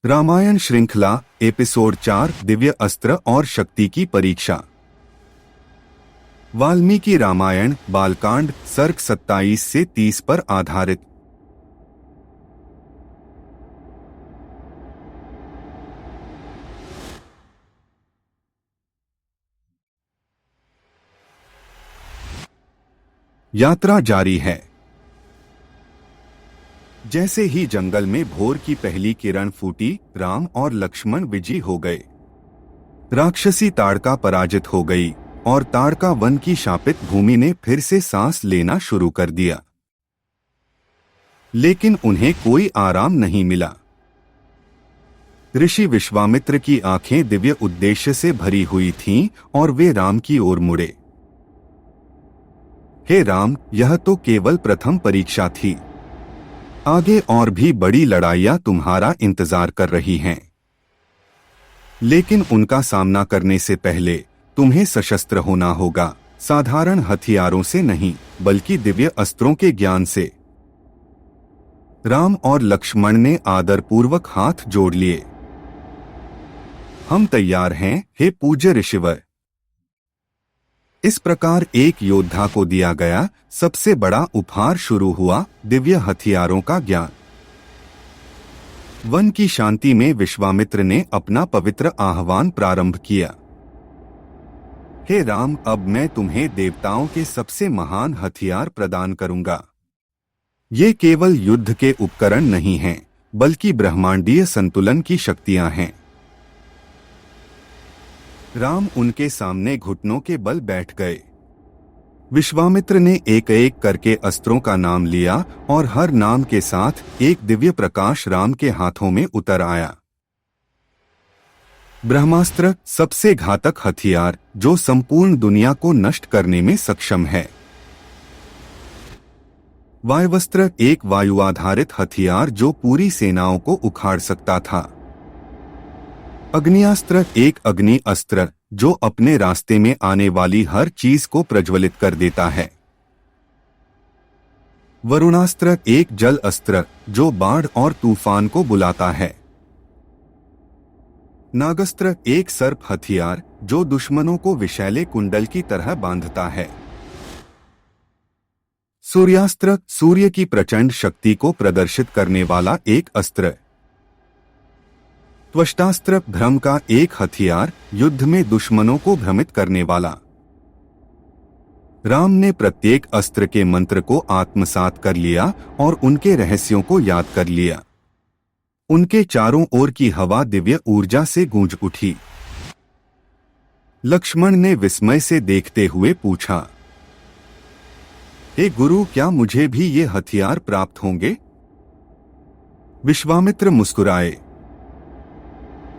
रामायण श्रृंखला एपिसोड 4 दिव्य अस्त्र और शक्ति की परीक्षा। वाल्मीकि रामायण बालकांड सर्ग 27 से 30 पर आधारित। यात्रा जारी है। जैसे ही जंगल में भोर की पहली किरण फूटी, राम और लक्ष्मण विजयी हो गए। राक्षसी ताड़का पराजित हो गई और ताड़का वन की शापित भूमि ने फिर से सांस लेना शुरू कर दिया। लेकिन उन्हें कोई आराम नहीं मिला। ऋषि विश्वामित्र की आंखें दिव्य उद्देश्य से भरी हुई थीं और वे राम की ओर मुड़े। हे राम, यह तो केवल प्रथम परीक्षा थी। आगे और भी बड़ी लड़ाइयां तुम्हारा इंतजार कर रही हैं। लेकिन उनका सामना करने से पहले तुम्हें सशस्त्र होना होगा, साधारण हथियारों से नहीं बल्कि दिव्य अस्त्रों के ज्ञान से। राम और लक्ष्मण ने आदरपूर्वक हाथ जोड़ लिए। हम तैयार हैं, हे पूज्य ऋषिवर। इस प्रकार एक योद्धा को दिया गया सबसे बड़ा उपहार शुरू हुआ, दिव्य हथियारों का ज्ञान। वन की शांति में विश्वामित्र ने अपना पवित्र आह्वान प्रारंभ किया। हे राम, अब मैं तुम्हें देवताओं के सबसे महान हथियार प्रदान करूंगा। ये केवल युद्ध के उपकरण नहीं हैं, बल्कि ब्रह्मांडीय संतुलन की शक्तियां हैं। राम उनके सामने घुटनों के बल बैठ गए। विश्वामित्र ने एक एक करके अस्त्रों का नाम लिया और हर नाम के साथ एक दिव्य प्रकाश राम के हाथों में उतर आया। ब्रह्मास्त्र सबसे घातक हथियार जो संपूर्ण दुनिया को नष्ट करने में सक्षम है। वायुवस्त्र एक वायु आधारित हथियार जो पूरी सेनाओं को उखाड़ सकता था। अग्नियास्त्र एक अग्नि अस्त्र जो अपने रास्ते में आने वाली हर चीज को प्रज्वलित कर देता है। वरुणास्त्र एक जल अस्त्र जो बाढ़ और तूफान को बुलाता है। नागस्त्र एक सर्प हथियार जो दुश्मनों को विषैले कुंडल की तरह बांधता है। सूर्यास्त्र सूर्य की प्रचंड शक्ति को प्रदर्शित करने वाला एक अस्त्र। त्वष्टास्त्र भ्रम का एक हथियार, युद्ध में दुश्मनों को भ्रमित करने वाला। राम ने प्रत्येक अस्त्र के मंत्र को आत्मसात कर लिया और उनके रहस्यों को याद कर लिया। उनके चारों ओर की हवा दिव्य ऊर्जा से गूंज उठी। लक्ष्मण ने विस्मय से देखते हुए पूछा, हे गुरु, क्या मुझे भी ये हथियार प्राप्त होंगे? विश्वामित्र मुस्कुराए,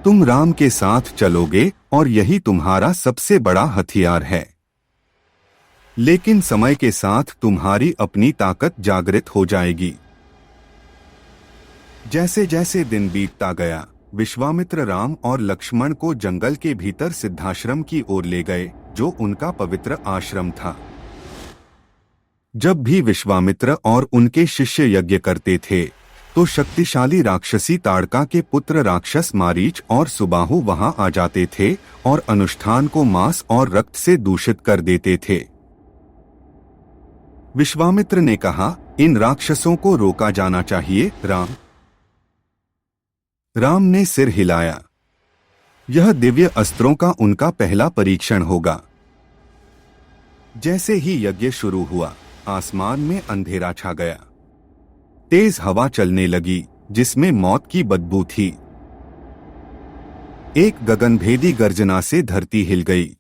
तुम राम के साथ चलोगे और यही तुम्हारा सबसे बड़ा हथियार है। लेकिन समय के साथ तुम्हारी अपनी ताकत जागृत हो जाएगी। जैसे जैसे दिन बीतता गया, विश्वामित्र राम और लक्ष्मण को जंगल के भीतर सिद्धाश्रम की ओर ले गए, जो उनका पवित्र आश्रम था। जब भी विश्वामित्र और उनके शिष्य यज्ञ करते थे तो शक्तिशाली राक्षसी ताड़का के पुत्र राक्षस मारीच और सुबाहु वहां आ जाते थे और अनुष्ठान को मांस और रक्त से दूषित कर देते थे। विश्वामित्र ने कहा, इन राक्षसों को रोका जाना चाहिए। राम ने सिर हिलाया। यह दिव्य अस्त्रों का उनका पहला परीक्षण होगा। जैसे ही यज्ञ शुरू हुआ, आसमान में अंधेरा छा गया। तेज हवा चलने लगी जिसमें मौत की बदबू थी। एक गगनभेदी गर्जना से धरती हिल गई।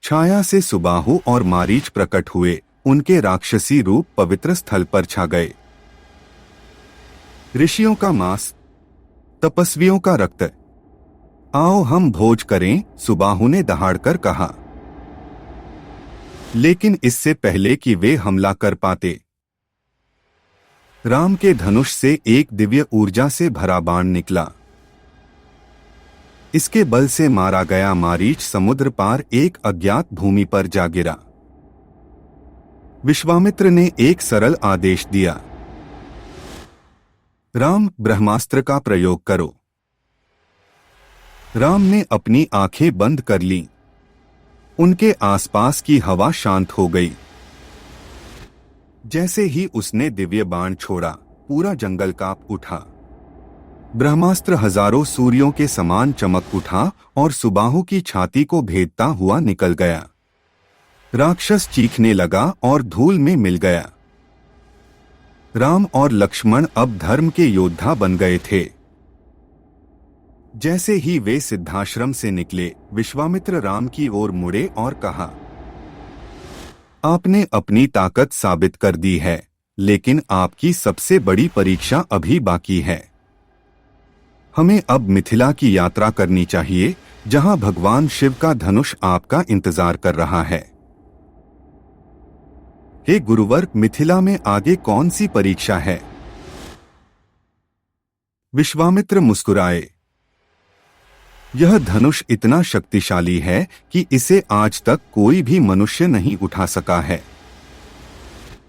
छाया से सुबाहु और मारीच प्रकट हुए, उनके राक्षसी रूप पवित्र स्थल पर छा गए। ऋषियों का मांस, तपस्वियों का रक्त, आओ हम भोज करें, सुबाहु ने दहाड़कर कहा। लेकिन इससे पहले कि वे हमला कर पाते, राम के धनुष से एक दिव्य ऊर्जा से भरा बाण निकला। इसके बल से मारा गया मारीच समुद्र पार एक अज्ञात भूमि पर जा गिरा। विश्वामित्र ने एक सरल आदेश दिया, राम, ब्रह्मास्त्र का प्रयोग करो। राम ने अपनी आंखें बंद कर लीं। उनके आसपास की हवा शांत हो गई। जैसे ही उसने दिव्य बाण छोड़ा, पूरा जंगल कांप उठा। ब्रह्मास्त्र हजारों सूर्यों के समान चमक उठा और सुबाहु की छाती को भेदता हुआ निकल गया। राक्षस चीखने लगा और धूल में मिल गया। राम और लक्ष्मण अब धर्म के योद्धा बन गए थे। जैसे ही वे सिद्धाश्रम से निकले, विश्वामित्र राम की ओर मुड़े और कहा, आपने अपनी ताकत साबित कर दी है, लेकिन आपकी सबसे बड़ी परीक्षा अभी बाकी है। हमें अब मिथिला की यात्रा करनी चाहिए, जहां भगवान शिव का धनुष आपका इंतजार कर रहा है। हे गुरुवर, मिथिला में आगे कौन सी परीक्षा है? विश्वामित्र मुस्कुराए। यह धनुष इतना शक्तिशाली है कि इसे आज तक कोई भी मनुष्य नहीं उठा सका है।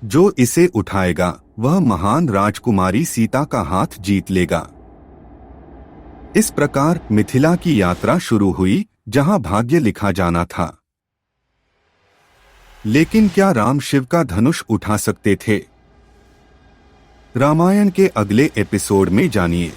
जो इसे उठाएगा वह महान राजकुमारी सीता का हाथ जीत लेगा। इस प्रकार मिथिला की यात्रा शुरू हुई, जहां भाग्य लिखा जाना था। लेकिन क्या राम शिव का धनुष उठा सकते थे? रामायण के अगले एपिसोड में जानिए।